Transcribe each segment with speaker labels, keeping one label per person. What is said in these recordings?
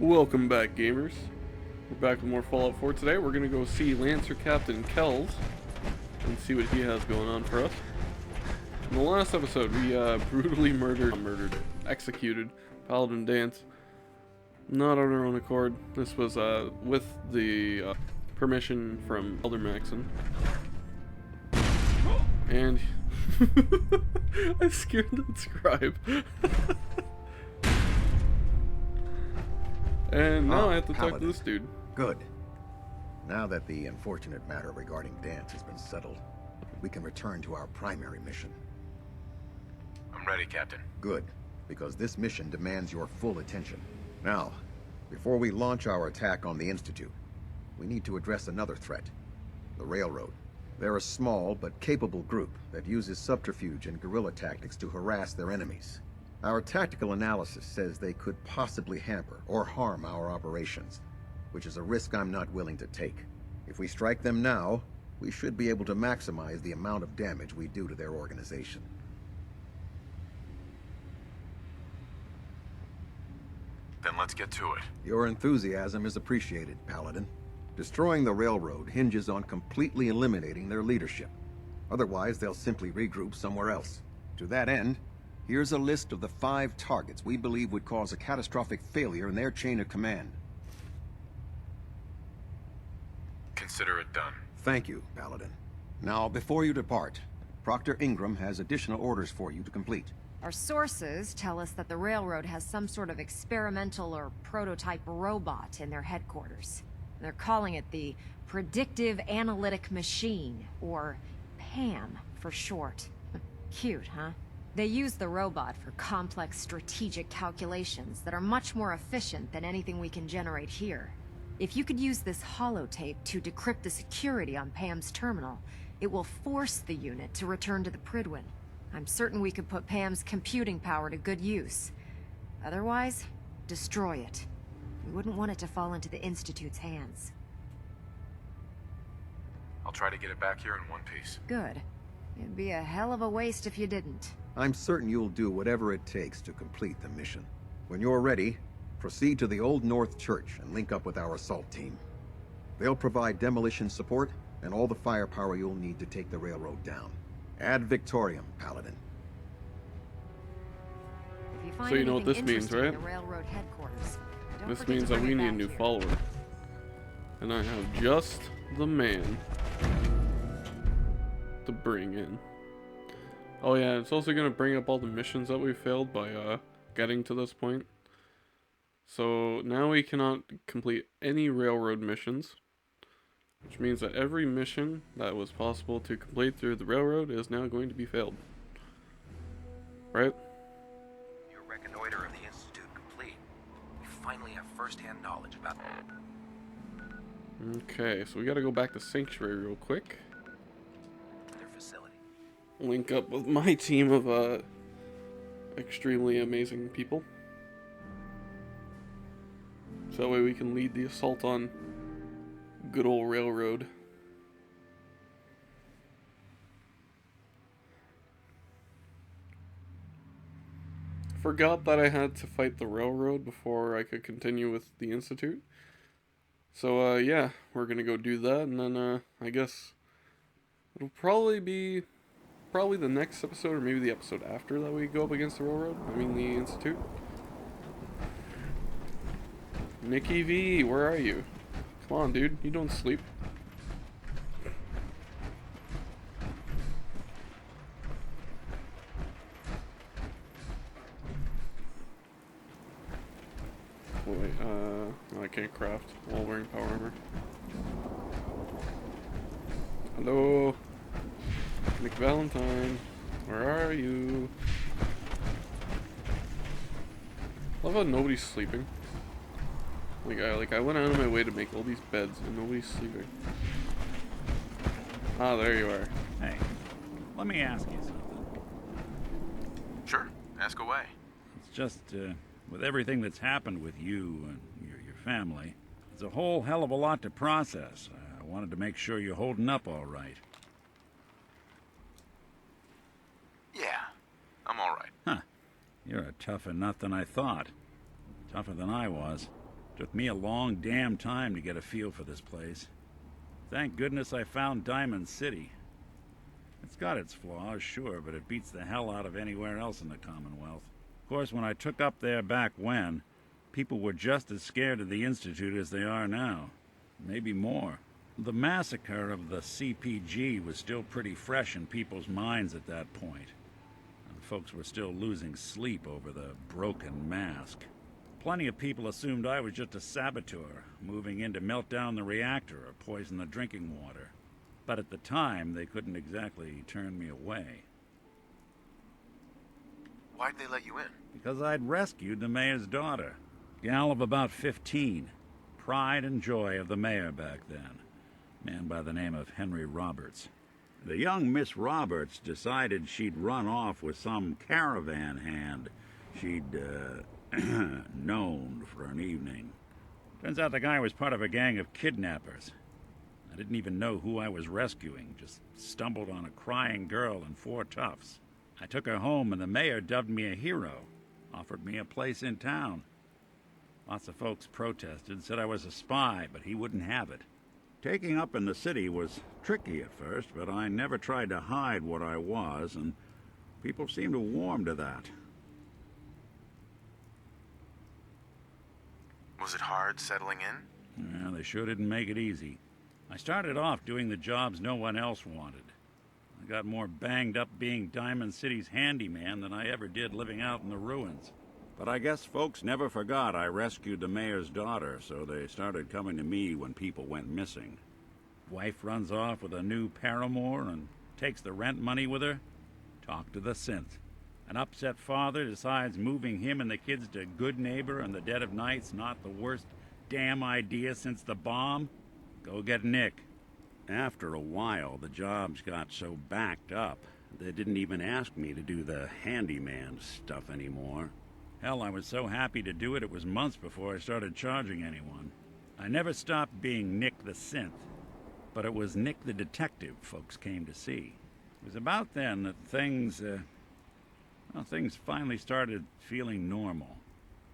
Speaker 1: Welcome back, gamers. We're back with more Fallout 4 today. We're gonna go see Lancer Captain Kells and see what he has going on for us. In the last episode, we brutally executed Paladin Dance. Not on our own accord. This was with the permission from Elder Maxon. And I scared that scribe. And now I have to talk to this dude.
Speaker 2: Good. Now that the unfortunate matter regarding Dance has been settled, we can return to our primary mission.
Speaker 3: I'm ready, Captain.
Speaker 2: Good, because this mission demands your full attention. Now, before we launch our attack on the Institute, we need to address another threat, the Railroad. They're a small but capable group that uses subterfuge and guerrilla tactics to harass their enemies. Our tactical analysis says they could possibly hamper or harm our operations, which is a risk I'm not willing to take. If we strike them now, we should be able to maximize the amount of damage we do to their organization.
Speaker 3: Then let's get to it.
Speaker 2: Your enthusiasm is appreciated, Paladin. Destroying the Railroad hinges on completely eliminating their leadership. Otherwise, they'll simply regroup somewhere else. To that end, here's a list of the 5 targets we believe would cause a catastrophic failure in their chain of command.
Speaker 3: Consider it done.
Speaker 2: Thank you, Paladin. Now, before you depart, Proctor Ingram has additional orders for you to complete.
Speaker 4: Our sources tell us that the Railroad has some sort of experimental or prototype robot in their headquarters. They're calling it the Predictive Analytic Machine, or PAM for short. Cute, huh? They use the robot for complex strategic calculations that are much more efficient than anything we can generate here. If you could use this holotape to decrypt the security on Pam's terminal, it will force the unit to return to the Pridwin. I'm certain we could put Pam's computing power to good use. Otherwise, destroy it. We wouldn't want it to fall into the Institute's hands.
Speaker 3: I'll try to get it back here in one piece.
Speaker 4: Good. It'd be a hell of a waste if you didn't.
Speaker 2: I'm certain you'll do whatever it takes to complete the mission. When you're ready, proceed to the Old North Church and link up with our assault team. They'll provide demolition support and all the firepower you'll need to take the railroad down. Ad Victoriam, Paladin.
Speaker 4: If you find
Speaker 1: So you know what
Speaker 4: anything
Speaker 1: this means,
Speaker 4: interesting in
Speaker 1: right?
Speaker 4: the railroad headquarters, don't
Speaker 1: This
Speaker 4: forget
Speaker 1: means
Speaker 4: to
Speaker 1: that
Speaker 4: bring
Speaker 1: we
Speaker 4: it
Speaker 1: need a
Speaker 4: back
Speaker 1: new
Speaker 4: here.
Speaker 1: follower. And I have just the man to bring in. Oh yeah, it's also going to bring up all the missions that we failed by getting to this point. So now we cannot complete any railroad missions, which means that every mission that was possible to complete through the railroad is now going to be failed. Right?
Speaker 5: Your reconnoiter of the Institute complete. We finally have first-hand knowledge about
Speaker 1: Okay, so we gotta go back to Sanctuary real quick.
Speaker 5: their facility.
Speaker 1: Link up with my team of extremely amazing people. So that way we can lead the assault on good old railroad. Forgot that I had to fight the railroad before I could continue with the Institute. So yeah, we're gonna go do that, and then I guess it'll probably be the next episode, or maybe the episode after that we go up against the railroad. I mean the Institute. Nikki V, where are you? Come on, dude, you don't sleep. Oh, wait, no, I can't craft while wearing power armor. Hello? Nick Valentine, where are you? Love how nobody's sleeping. I went out of my way to make all these beds and nobody's sleeping. Ah, there you are.
Speaker 6: Hey, let me ask you something.
Speaker 3: Sure, ask away.
Speaker 6: It's just, with everything that's happened with you and your family, it's a whole hell of a lot to process. I wanted to make sure you're holding up all right.
Speaker 3: Yeah, I'm all right.
Speaker 6: Huh. You're a tougher nut than I thought. Tougher than I was. Took me a long damn time to get a feel for this place. Thank goodness I found Diamond City. It's got its flaws, sure, but it beats the hell out of anywhere else in the Commonwealth. Of course, when I took up there back when, people were just as scared of the Institute as they are now. Maybe more. The massacre of the CPG was still pretty fresh in people's minds at that point, and folks were still losing sleep over the broken mask. Plenty of people assumed I was just a saboteur, moving in to melt down the reactor or poison the drinking water. But at the time, they couldn't exactly turn me away.
Speaker 3: Why'd they let you in?
Speaker 6: Because I'd rescued the mayor's daughter. Gal of about 15. Pride and joy of the mayor back then. Man by the name of Henry Roberts. The young Miss Roberts decided she'd run off with some caravan hand she'd, known for an evening. Turns out the guy was part of a gang of kidnappers. I didn't even know who I was rescuing, just stumbled on a crying girl and 4 toughs. I took her home and the mayor dubbed me a hero, offered me a place in town. Lots of folks protested, said I was a spy, but he wouldn't have it. Taking up in the city was tricky at first, but I never tried to hide what I was, and people seemed to warm to that.
Speaker 3: Was it hard settling in?
Speaker 6: Well, they sure didn't make it easy. I started off doing the jobs no one else wanted. I got more banged up being Diamond City's handyman than I ever did living out in the ruins. But I guess folks never forgot I rescued the mayor's daughter, so they started coming to me when people went missing. Wife runs off with a new paramour and takes the rent money with her. Talk to the synth. An upset father decides moving him and the kids to Good Neighbor in the dead of night's not the worst damn idea since the bomb. Go get Nick. After a while, the jobs got so backed up, they didn't even ask me to do the handyman stuff anymore. Hell, I was so happy to do it, it was months before I started charging anyone. I never stopped being Nick the Synth, but it was Nick the Detective folks came to see. It was about then that things finally started feeling normal.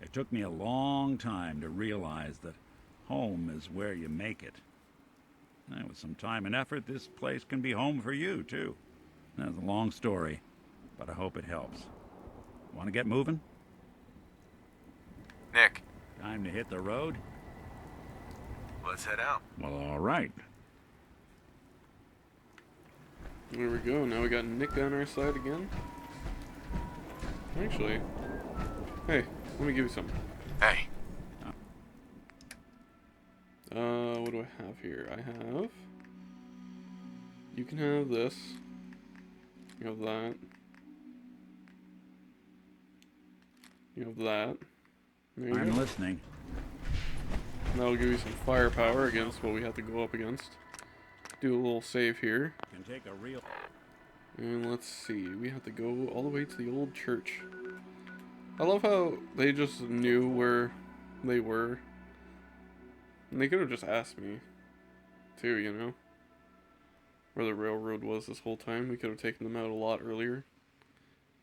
Speaker 6: It took me a long time to realize that home is where you make it. And with some time and effort, this place can be home for you, too. That's a long story, but I hope it helps. Want to get moving?
Speaker 3: Nick,
Speaker 6: Time to hit the road?
Speaker 3: let's head out.
Speaker 6: Well, all right.
Speaker 1: There we go. Now we got Nick on our side again. Actually, hey, let me give you some.
Speaker 3: Hey,
Speaker 1: What do I have here? I have... You can have this. You have that. You have that. There you
Speaker 6: I'm
Speaker 1: go.
Speaker 6: listening.
Speaker 1: That'll give you some firepower against what we have to go up against. Do a little save here.
Speaker 6: Can take a real...
Speaker 1: And let's see, we have to go all the way to the old church. I love how they just knew where they were. And they could have just asked me, too, you know? Where the railroad was this whole time. We could have taken them out a lot earlier.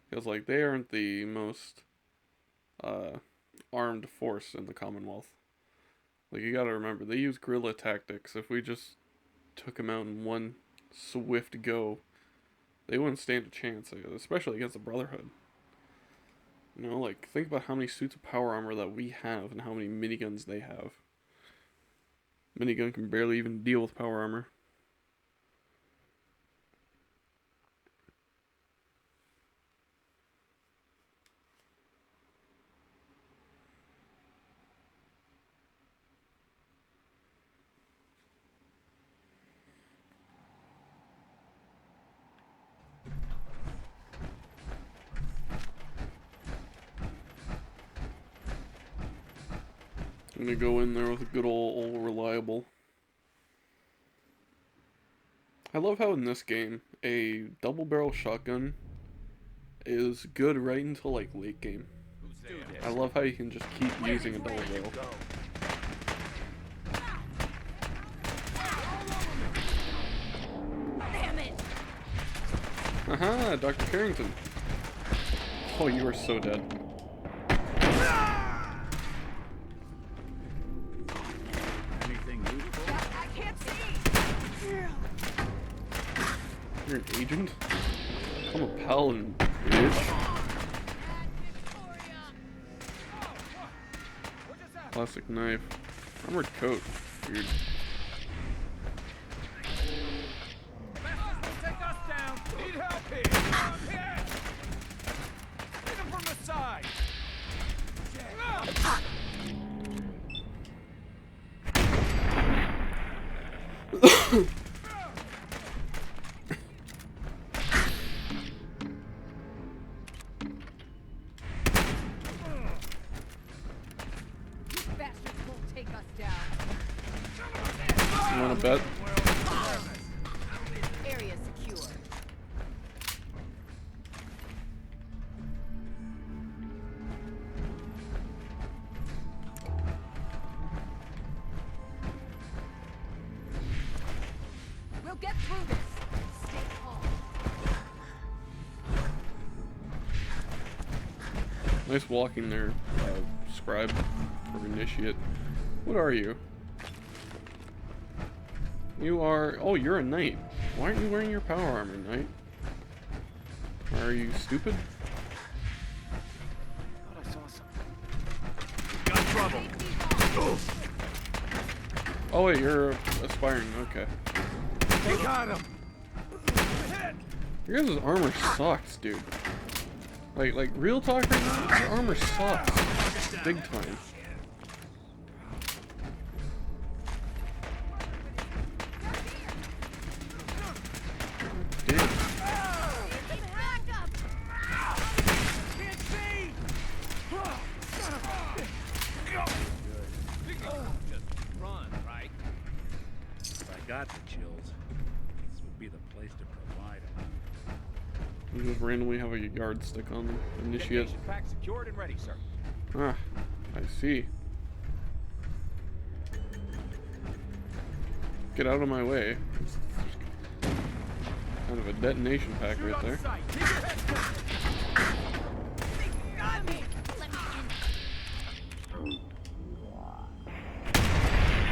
Speaker 1: Because, like, they aren't the most armed force in the Commonwealth. Like, you gotta remember, they use guerrilla tactics. If we just took them out in one swift go, they wouldn't stand a chance, especially against the Brotherhood. You know, like, think about how many suits of power armor that we have and how many miniguns they have. Minigun can barely even deal with power armor. I'm gonna go in there with a good old reliable. I love how in this game, a double barrel shotgun is good right until like late game. I love how you can just keep using a double barrel.
Speaker 4: Damn it!
Speaker 1: Haha, Dr. Carrington. Oh, you are so dead. You're an agent? I'm a paladin, bitch. Plastic knife. Armored coat. Weird.
Speaker 7: Take us down! Need help here! I'm here! Hit him from the side!
Speaker 4: Bastards won't take us down.
Speaker 1: You wanna bet?
Speaker 4: Area secure. We'll get through this. Stay calm.
Speaker 1: Nice walking there, scribe or initiate. What are you? You are. Oh, you're a knight. Why aren't you wearing your power armor, knight? Are you stupid?
Speaker 7: Thought I saw something. Got trouble.
Speaker 1: Oh wait, you're aspiring. Okay.
Speaker 7: They got him.
Speaker 1: Your guys' armor sucks, dude. Like real talk right now. Your armor sucks, big time. Damn.
Speaker 7: Run, right?
Speaker 6: If I got the chills, this would be the place to provide them.
Speaker 1: You just randomly have a yardstick on them. Initiate.
Speaker 7: Detonation pack secured and ready, sir.
Speaker 1: Ah, I see. Get out of my way. Kind of a detonation pack
Speaker 7: Shoot
Speaker 1: right
Speaker 7: on
Speaker 1: there.
Speaker 7: sight. Keep your head down.
Speaker 4: Got me.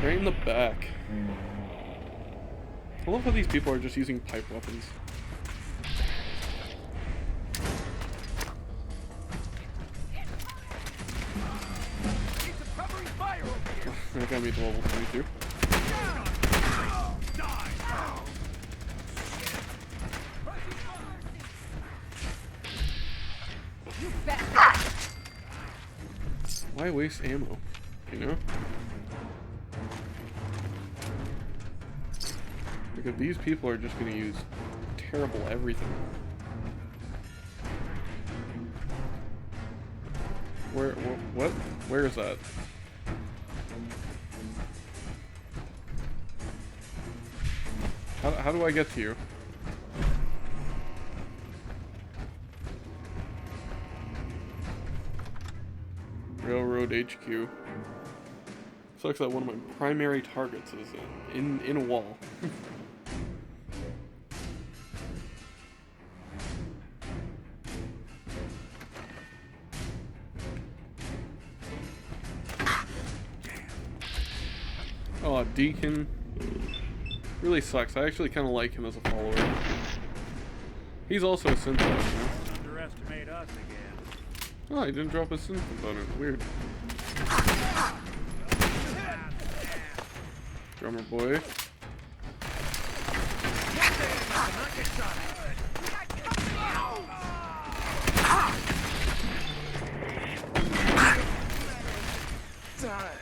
Speaker 1: Right in the back. I love how these people are just using pipe weapons.
Speaker 7: Need some covering fire over here.
Speaker 1: That got me to level 22.
Speaker 4: You bastard.
Speaker 1: Why waste ammo? You know? Because these people are just gonna use terrible everything. What? Where is that? How do I get to you? Railroad HQ. Sucks that one of my primary targets is in a wall. Oh, Deacon. Really sucks. I actually kind of like him as a follower. He's also a synth component, you know?
Speaker 6: Underestimate us again.
Speaker 1: Oh, he didn't drop a synth component. Weird. Drummer boy.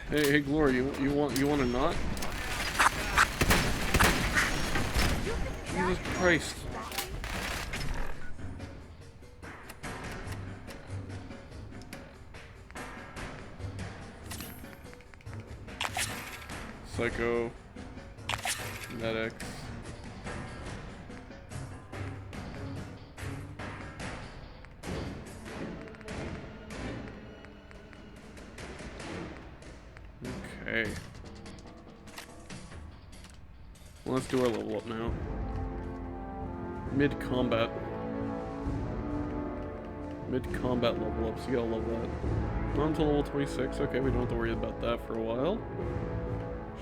Speaker 1: Hey, Glory, you want a knot? Jesus Christ. Psycho. Medics. Okay. Well, let's do our level up now. Mid-combat. Mid-combat level up, so you gotta love that. Not until level 26, okay, we don't have to worry about that for a while.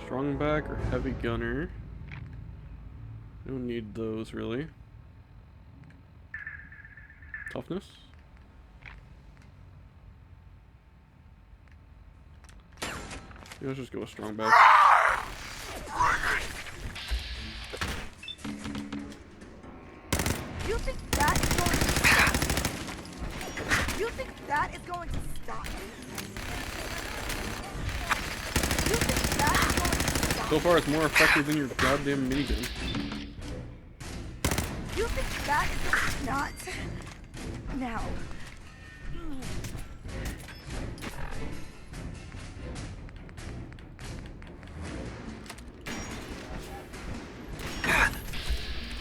Speaker 1: Strong back or heavy gunner. Don't need those, really. Toughness. Yeah, let's just go with strong back.
Speaker 8: You think that is going to stop me? You think that is going to stop me? You think that is going to stop
Speaker 1: So far, it's more effective than your goddamn minigun.
Speaker 8: You think that is going to not? Now.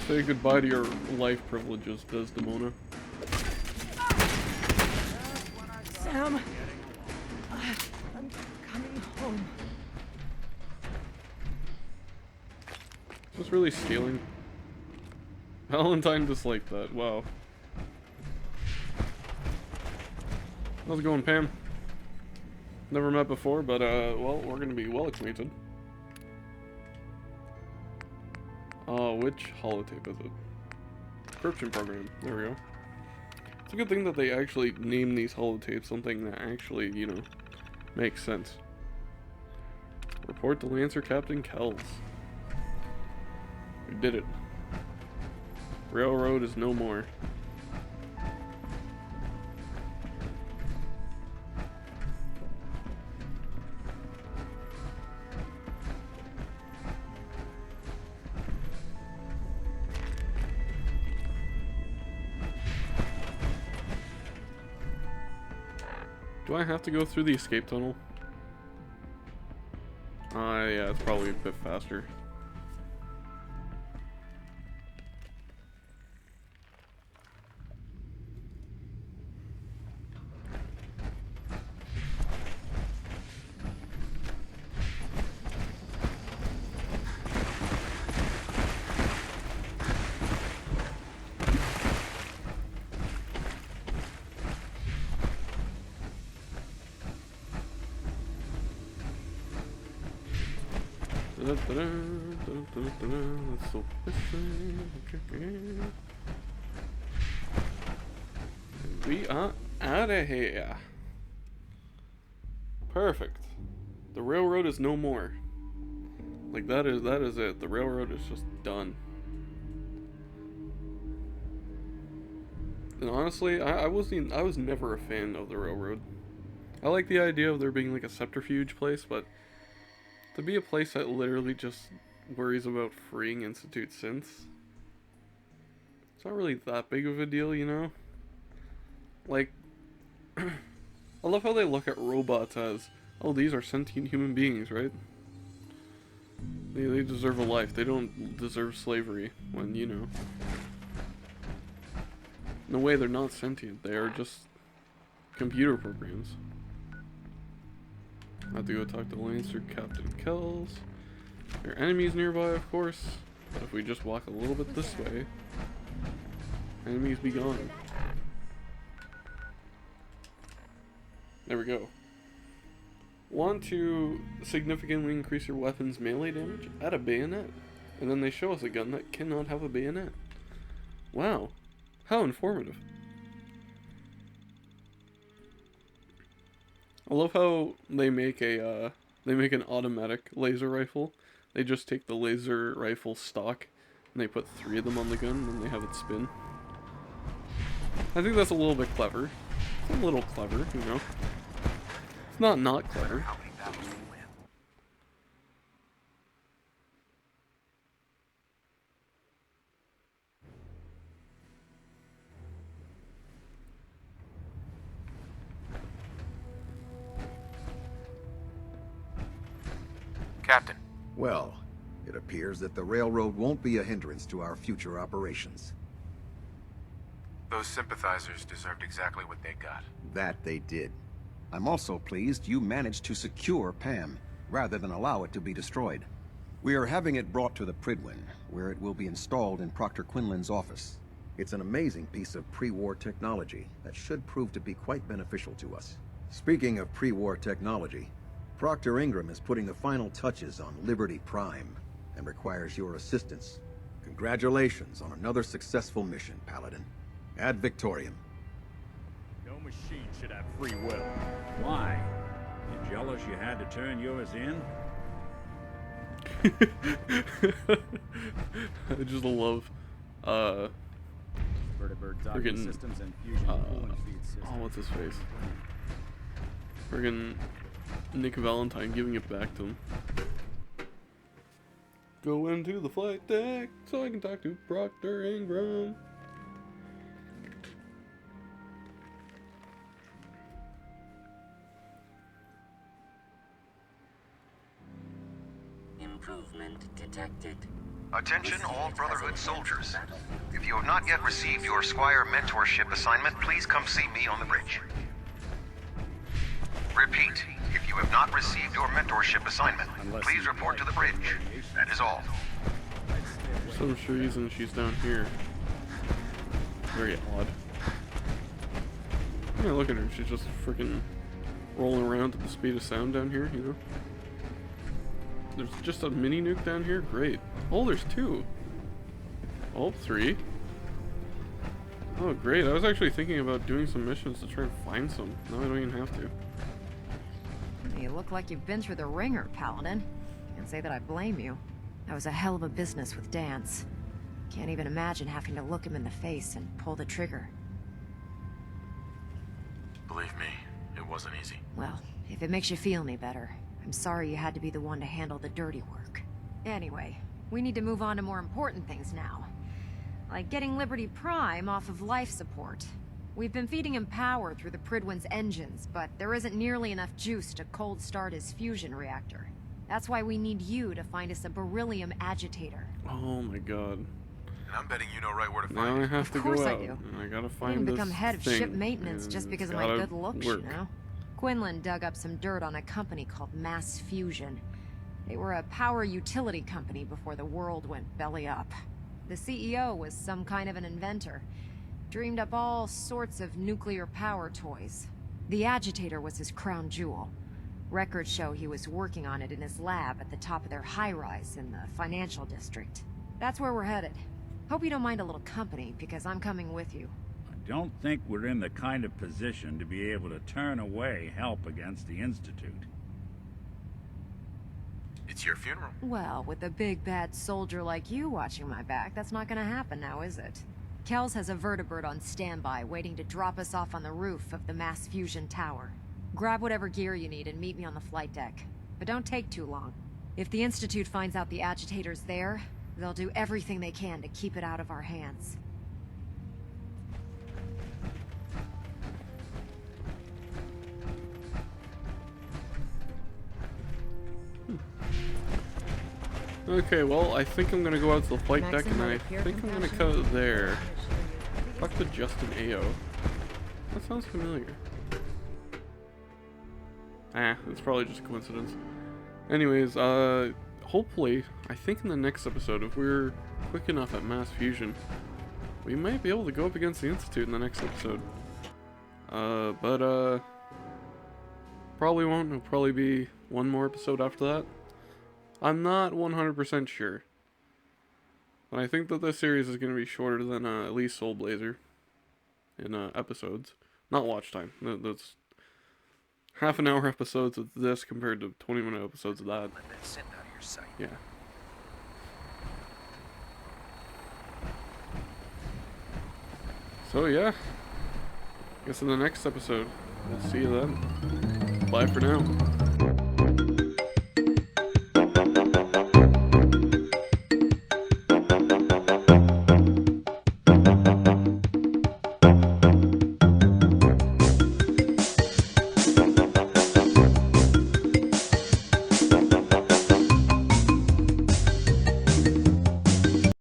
Speaker 1: Say goodbye to your life privileges, Desdemona.
Speaker 8: Sam. I'm coming home.
Speaker 1: Just really scaling. Valentine disliked that. Wow. How's it going, Pam? Never met before, but well, we're gonna be well acquainted. Which holotape is it? Encryption program. There we go. It's a good thing that they actually name these holotapes something that actually, you know, makes sense. Report to Lancer Captain Kells. We did it. Railroad is no more. Do I have to go through the escape tunnel? Yeah, it's probably a bit faster. Let's sort this thing. We are out of here. Perfect. The railroad is no more. Like that is it. The railroad is just done. And honestly, I was never a fan of the railroad. I like the idea of there being like a subterfuge place, but to be a place that literally just worries about freeing Institute synths, it's not really that big of a deal, you know? Like, I love how they look at robots as, oh, these are sentient human beings, right? They deserve a life. They don't deserve slavery when, you know. In a way, they're not sentient. They are just computer programs. I have to go talk to Lancer Captain Kells. There are enemies nearby, of course. But if we just walk a little bit this way, enemies be gone. There we go. Want to significantly increase your weapon's melee damage? Add a bayonet. And then they show us a gun that cannot have a bayonet. Wow. How informative. I love how they make an automatic laser rifle. They just take the laser rifle stock and they put 3 of them on the gun and then they have it spin. I think that's a little bit clever. It's a little clever, you know. It's not clever.
Speaker 5: How many battles we win? Captain,
Speaker 2: Well, it appears that the railroad won't be a hindrance to our future operations.
Speaker 3: Those sympathizers deserved exactly what they got.
Speaker 2: That they did. I'm also pleased you managed to secure Pam, rather than allow it to be destroyed. We are having it brought to the Pridwin, where it will be installed in Proctor Quinlan's office. It's an amazing piece of pre-war technology that should prove to be quite beneficial to us. Speaking of pre-war technology, Proctor Ingram is putting the final touches on Liberty Prime and requires your assistance. Congratulations on another successful mission, Paladin. Ad Victoriam.
Speaker 7: machine should have free will.
Speaker 6: Why? You jealous you had to turn yours in?
Speaker 1: I just love,
Speaker 7: Vertibird docking
Speaker 1: friggin',
Speaker 7: systems and fusion coolant feed systems.
Speaker 1: oh, what's his face? Friggin' Nick Valentine giving it back to him. Go into the flight deck so I can talk to Proctor Ingram.
Speaker 9: Improvement detected.
Speaker 2: Attention all Brotherhood soldiers. If you have not yet received your Squire mentorship assignment, please come see me on the bridge. Repeat, if you have not received your mentorship assignment, please report to the bridge. That is all.
Speaker 1: For some reason she's down here. Very odd. Yeah, look at her. She's just freaking rolling around at the speed of sound down here, you know? There's just a mini nuke down here? Great. Oh, there's two. Oh, three. Oh, great. I was actually thinking about doing some missions to try and find some. Now I don't even have to.
Speaker 4: You look like you've been through the ringer, Paladin. Can't say that I blame you. That was a hell of a business with Dance. Can't even imagine having to look him in the face and pull the trigger.
Speaker 3: Believe me, it wasn't easy.
Speaker 4: Well, if it makes you feel any better, I'm sorry you had to be the one to handle the dirty work. Anyway, we need to move on to more important things now. Like getting Liberty Prime off of life support. We've been feeding him power through the Pridwin's engines, but there isn't nearly enough juice to cold start his fusion reactor. That's why we need you to find us a beryllium agitator.
Speaker 1: Oh my god.
Speaker 3: And I'm betting you know right where to
Speaker 1: Now
Speaker 3: find
Speaker 1: I
Speaker 3: it.
Speaker 1: have to
Speaker 4: Of course
Speaker 1: go
Speaker 4: I
Speaker 1: out.
Speaker 4: do.
Speaker 1: And I gotta
Speaker 4: I
Speaker 1: find
Speaker 4: didn't
Speaker 1: this
Speaker 4: become head of
Speaker 1: thing,
Speaker 4: ship maintenance just
Speaker 1: and
Speaker 4: because of
Speaker 1: it's
Speaker 4: my
Speaker 1: gotta
Speaker 4: good looks,
Speaker 1: work.
Speaker 4: you know? Quinlan dug up some dirt on a company called Mass Fusion. They were a power utility company before the world went belly up. The CEO was some kind of an inventor. Dreamed up all sorts of nuclear power toys. The agitator was his crown jewel. Records show he was working on it in his lab at the top of their high-rise in the financial district. That's where we're headed. Hope you don't mind a little company, because I'm coming with you.
Speaker 6: I don't think we're in the kind of position to be able to turn away help against the Institute.
Speaker 3: It's your funeral.
Speaker 4: Well, with a big bad soldier like you watching my back, that's not gonna happen now, is it? Kells has a vertibird on standby, waiting to drop us off on the roof of the Mass Fusion Tower. Grab whatever gear you need and meet me on the flight deck. But don't take too long. If the Institute finds out the agitator's there, they'll do everything they can to keep it out of our hands.
Speaker 1: Okay, well, I think I'm gonna go out to the flight deck, and I think I'm gonna cut it there. Talk to Justin Ao. That sounds familiar. It's probably just a coincidence. Anyways, hopefully, I think in the next episode, if we're quick enough at Mass Fusion, we might be able to go up against the Institute in the next episode. But probably won't. It'll probably be one more episode after that. I'm not 100% sure. But I think that this series is going to be shorter than at least Soul Blazer in episodes. Not watch time. That's half an hour episodes of this compared to 20-minute episodes of that.
Speaker 5: Let that send out of your sight.
Speaker 1: Yeah. So yeah. Guess in the next episode, we'll see you then. Bye for now.